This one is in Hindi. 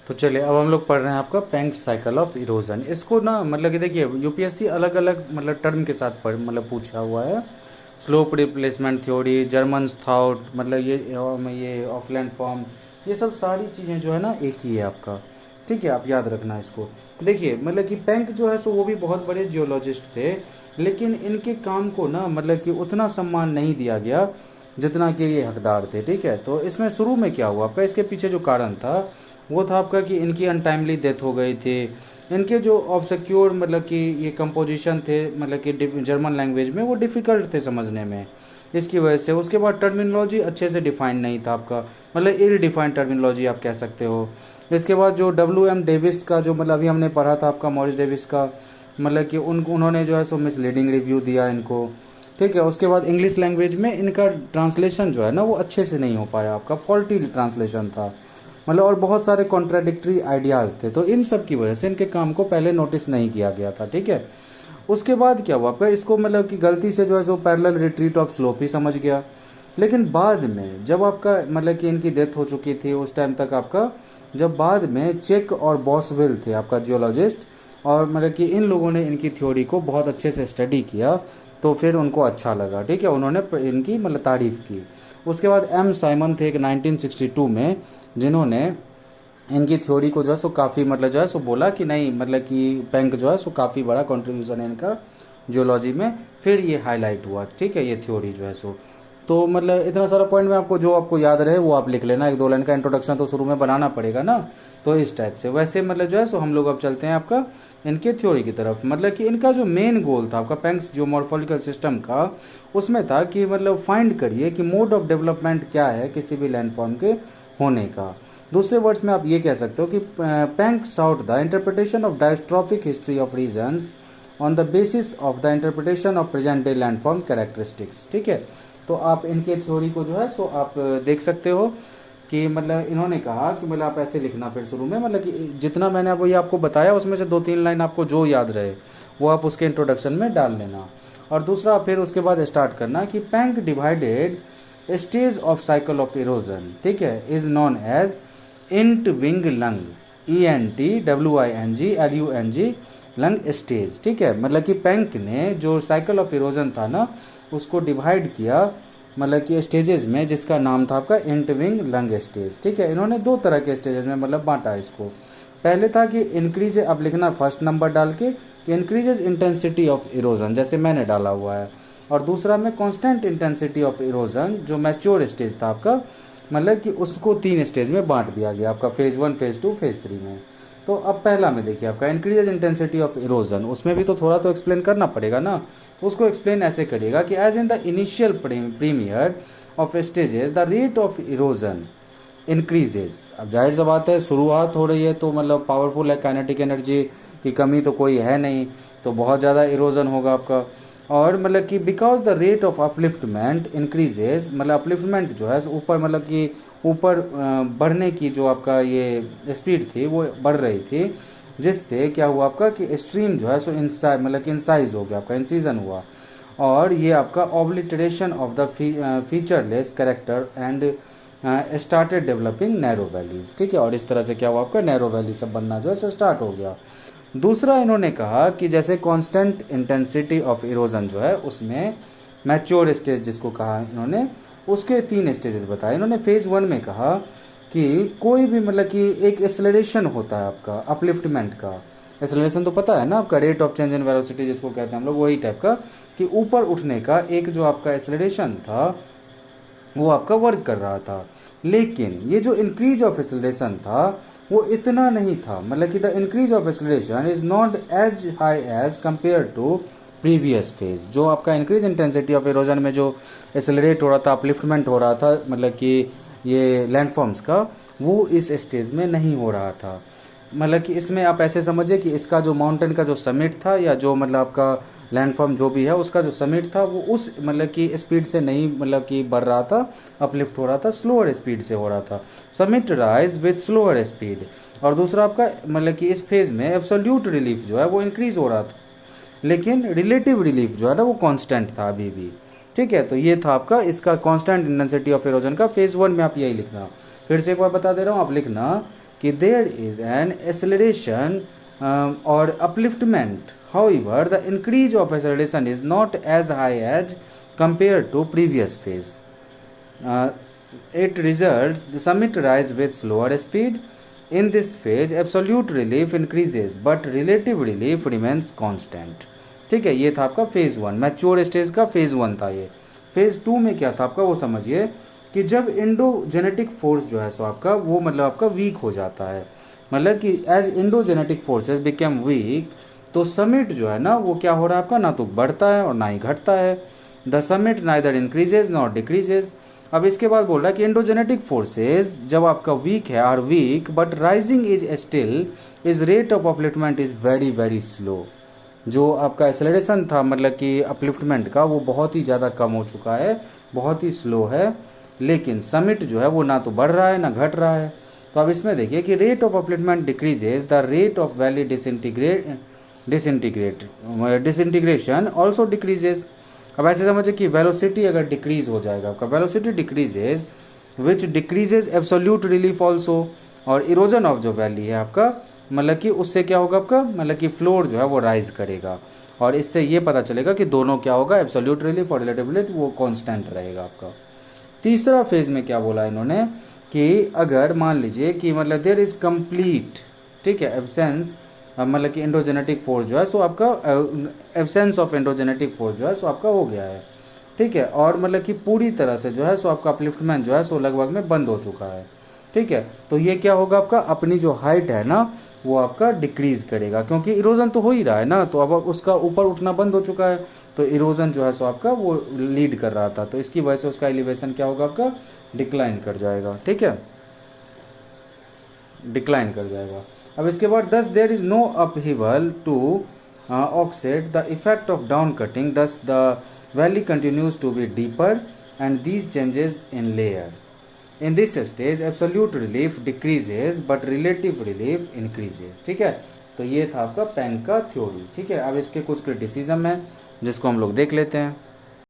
तो चलिए अब हम लोग पढ़ रहे हैं आपका पेंक्स साइकिल ऑफ इरोजन। इसको ना मतलब कि देखिए यूपीएससी अलग अलग मतलब टर्म के साथ पढ़ मतलब पूछा हुआ है। Slope replacement theory, German thought, मतलब ये ऑफलैंड फॉर्म, ये सब सारी चीज़ें जो है ना एक ही है आपका। ठीक है, आप याद रखना इसको। देखिए मतलब कि पेंक जो है सो वो भी बहुत बड़े जियोलॉजिस्ट थे, लेकिन इनके काम को ना मतलब कि उतना सम्मान नहीं दिया गया जितना कि ये हकदार थे। ठीक है, तो इसमें शुरू में क्या हुआ आपका, इसके पीछे जो कारण था वो था आपका कि इनकी अनटाइमली डेथ हो गई थी। इनके जो ऑब्सक्योर मतलब कि ये कंपोजिशन थे मतलब कि जर्मन लैंग्वेज में वो डिफ़िकल्ट थे समझने में, इसकी वजह से। उसके बाद टर्मिनोलॉजी अच्छे से डिफाइंड नहीं था आपका, मतलब इल डिफाइंड टर्मिनोलॉजी आप कह सकते हो। इसके बाद जो डब्ल्यू एम डेविस का जो मतलब अभी हमने पढ़ा था आपका, मॉरिस डेविस का, मतलब कि उन्होंने जो है सो मिसलीडिंग रिव्यू दिया इनको। ठीक है, उसके बाद इंग्लिश लैंग्वेज में इनका ट्रांसलेशन जो है ना वो अच्छे से नहीं हो पाया आपका, फॉल्टी ट्रांसलेशन था मतलब, और बहुत सारे कॉन्ट्राडिक्टरी आइडियाज़ थे। तो इन सब की वजह से इनके काम को पहले नोटिस नहीं किया गया था। ठीक है, उसके बाद क्या हुआ आपका, इसको मतलब कि गलती से जो है सो पैरेलल रिट्रीट ऑफ स्लोप ही समझ गया। लेकिन बाद में जब आपका मतलब कि इनकी डेथ हो चुकी थी उस टाइम तक आपका, जब बाद में चेक और बॉसवेल थे आपका जियोलॉजिस्ट, और मतलब कि इन लोगों ने इनकी थ्योरी को बहुत अच्छे से स्टडी किया, तो फिर उनको अच्छा लगा। ठीक है, उन्होंने इनकी मतलब तारीफ़ की। उसके बाद एम साइमन थे एक 1962 में, जिन्होंने इनकी थ्योरी को जो है सो काफ़ी मतलब जो है सो बोला कि नहीं मतलब कि पेंक जो है सो काफ़ी बड़ा कंट्रीब्यूशन है इनका जियोलॉजी में। फिर ये हाईलाइट हुआ। ठीक है, ये थ्योरी जो है सो, तो मतलब इतना सारा पॉइंट में आपको जो आपको याद रहे वो आप लिख लेना। एक दो लाइन का इंट्रोडक्शन तो शुरू में बनाना पड़ेगा ना, तो इस टाइप से। वैसे मतलब जो है सो हम लोग अब चलते हैं आपका इनके थ्योरी की तरफ। मतलब कि इनका जो मेन गोल था आपका पेंक्स जो मॉर्फोलॉजिकल सिस्टम का, उसमें था कि मतलब फाइंड करिए कि मोड ऑफ डेवलपमेंट क्या है किसी भी लैंडफॉर्म के होने का। दूसरे वर्ड्स में आप ये कह सकते हो कि Penck sought the interpretation of diastrophic history of regions on the basis of the interpretation of present day landform characteristics. ठीक है, तो आप इनके थ्योरी को जो है सो आप देख सकते हो कि मतलब इन्होंने कहा कि मतलब आप ऐसे लिखना फिर शुरू में, मतलब कि जितना मैंने अब ये आपको बताया उसमें से दो तीन लाइन आपको जो याद रहे वो आप उसके इंट्रोडक्शन में डाल लेना। और दूसरा फिर उसके बाद स्टार्ट करना कि Penck divided stage of cycle of erosion, ठीक है, is known as Entwicklung, ENTWING लंग स्टेज। ठीक है, मतलब कि पेंक ने जो साइकिल ऑफ इरोजन था ना उसको डिवाइड किया मतलब कि स्टेजेस में, जिसका नाम था आपका इंटविंग लंग स्टेज। ठीक है, इन्होंने दो तरह के स्टेजेस में मतलब बांटा इसको। पहले था कि इंक्रीज, अब लिखना फर्स्ट नंबर डाल के कि इंक्रीजेज इंटेंसिटी ऑफ इरोजन, जैसे मैंने डाला हुआ है। और दूसरा में कांस्टेंट इंटेंसिटी ऑफ इरोजन, जो मैच्योर स्टेज था आपका, मतलब कि उसको तीन स्टेज में बांट दिया गया आपका, फेज 1, फेज 2, फेज 3 में। तो अब पहला में देखिए आपका इंक्रीज इंटेंसिटी ऑफ इरोजन, उसमें भी तो थोड़ा तो एक्सप्लेन करना पड़ेगा ना। तो उसको एक्सप्लेन ऐसे करिएगा कि as in the initial premier of stages the rate of erosion increases. अब जाहिर सा बात है शुरुआत हो रही है तो मतलब पावरफुल है, काइनेटिक एनर्जी की कमी तो कोई है नहीं, तो बहुत ज़्यादा इरोजन होगा आपका। और मतलब कि because the rate of upliftment increases, मतलब अपलिफ्टमेंट जो है ऊपर मतलब कि ऊपर बढ़ने की जो आपका ये स्पीड थी वो बढ़ रही थी, जिससे क्या हुआ आपका कि स्ट्रीम जो है सो इंसाइज मतलब कि इंसाइज हो गया आपका, इंसीजन हुआ। और ये आपका obliteration of the featureless character and started developing narrow valleys. ठीक है, और इस तरह से क्या हुआ आपका नैरो वैली सब बनना जो है सो स्टार्ट हो गया। दूसरा इन्होंने कहा कि जैसे कांस्टेंट इंटेंसिटी ऑफ इरोजन जो है उसमें मैच्योर स्टेज जिसको कहा इन्होंने, उसके तीन स्टेजेस बताए इन्होंने। फेज 1 में कहा कि कोई भी मतलब कि एक एक्सेलरेशन होता है आपका अपलिफ्टमेंट का। एक्सेलरेशन तो पता है ना आपका, rate of change in velocity जिसको कहते हैं हम लोग, वही टाइप का कि ऊपर उठने का एक जो आपका एक्सेलरेशन था वो आपका वर्क कर रहा था। लेकिन ये जो इंक्रीज ऑफ एक्सेलरेशन था वो इतना नहीं था, मतलब कि the increase of acceleration is not as high as compare to previous phase. जो आपका इंक्रीज इंटेंसिटी ऑफ इरोजन में जो एक्सेलरेट हो रहा था, अपलिफ्टमेंट हो रहा था मतलब कि ये लैंडफॉर्म्स का, वो इस स्टेज में नहीं हो रहा था। मतलब कि इसमें आप ऐसे समझिए कि इसका जो माउंटेन का जो समिट था, या जो मतलब आपका लैंडफॉर्म जो भी है उसका जो समिट था, वो उस मतलब कि स्पीड से नहीं मतलब कि बढ़ रहा था, अपलिफ्ट हो रहा था, स्लोअर स्पीड से हो रहा था। Summit rise with slower speed. और दूसरा आपका मतलब कि इस फेज में एब्सोल्यूट रिलीफ जो है वो इंक्रीज हो रहा था, लेकिन रिलेटिव रिलीफ जो है ना वो कांस्टेंट था अभी भी। ठीक है, तो ये था आपका इसका कांस्टेंट इंटेंसिटी ऑफ इरोजन का फेज 1 में। आप यही लिखना, फिर से एक बार बता दे रहा हूँ, आप लिखना कि देयर इज एन एक्सेलरेशन और upliftment, however the increase of acceleration is not as high as compare to previous phase. It results the summit rise with slower speed. In this phase absolute relief increases but relative relief remains constant. ठीक है, ये था आपका फेज 1, मैच्योर स्टेज का फेज 1 था ये. फेज 2 में क्या था आपका वो समझिए कि जब इंडोजेनेटिक फोर्स जो है सो आपका वो मतलब आपका वीक हो जाता है, मतलब कि as endogenetic forces become weak, तो समिट जो है ना वो क्या हो रहा है आपका, ना तो बढ़ता है और ना ही घटता है. The summit neither increases not decreases. अब इसके बाद बोल रहा है कि एंडोजेनेटिक फोर्सेस जब आपका वीक है are weak but rising is still is rate of upliftment is very very slow. जो आपका एक्सेलरेशन था मतलब कि अपलिफ्टमेंट का वो बहुत ही ज़्यादा कम हो चुका है, बहुत ही स्लो है, लेकिन समिट जो है वो ना तो बढ़ रहा है ना घट रहा है. तो अब इसमें देखिए कि rate of upliftment decreases, the rate of valley disintegration also decreases. अब ऐसे समझिए कि वेलोसिटी अगर डिक्रीज हो जाएगा आपका, वेलोसिटी डिक्रीजेज विच डिक्रीजेज एब्सोल्यूट रिलीफ ऑल्सो, और इरोजन ऑफ जो वैली है आपका मतलब कि उससे क्या होगा आपका, मतलब कि फ्लोर जो है वो राइज करेगा, और इससे ये पता चलेगा कि दोनों क्या होगा, एब्सोल्यूट रिलीफ और रिलेटिव रिलीफ वो कांस्टेंट रहेगा आपका. तीसरा फेज में क्या बोला इन्होंने कि अगर मान लीजिए कि मतलब देयर इज कंप्लीट, ठीक है, एब्सेंस मतलब कि एंडोजेनेटिक फोर्स जो है सो आपका एब्सेंस ऑफ एंडोजेनेटिक फोर्स जो है सो आपका हो गया है, ठीक है, और मतलब कि पूरी तरह से जो है सो आपका अपलिफ्टमेंट जो है सो लगभग में बंद हो चुका है, ठीक है. तो ये क्या होगा आपका, अपनी जो हाइट है ना वो आपका डिक्रीज करेगा, क्योंकि इरोजन तो हो ही रहा है ना, तो अब उसका ऊपर उठना बंद हो चुका है, तो इरोजन जो है सो आपका वो लीड कर रहा था, तो इसकी वजह से उसका एलिवेशन क्या होगा आपका, डिक्लाइन कर जाएगा, ठीक है, डिक्लाइन कर जाएगा. अब इसके बाद thus there is no upheaval to offset the effect of down cutting, thus the valley continues to be deeper and these changes in layer. In this stage absolute relief decreases but relative relief increases. ठीक है, तो ये था आपका पेंक का थ्योरी. ठीक है, अब इसके कुछ क्रिटिसिज्म है जिसको हम लोग देख लेते हैं.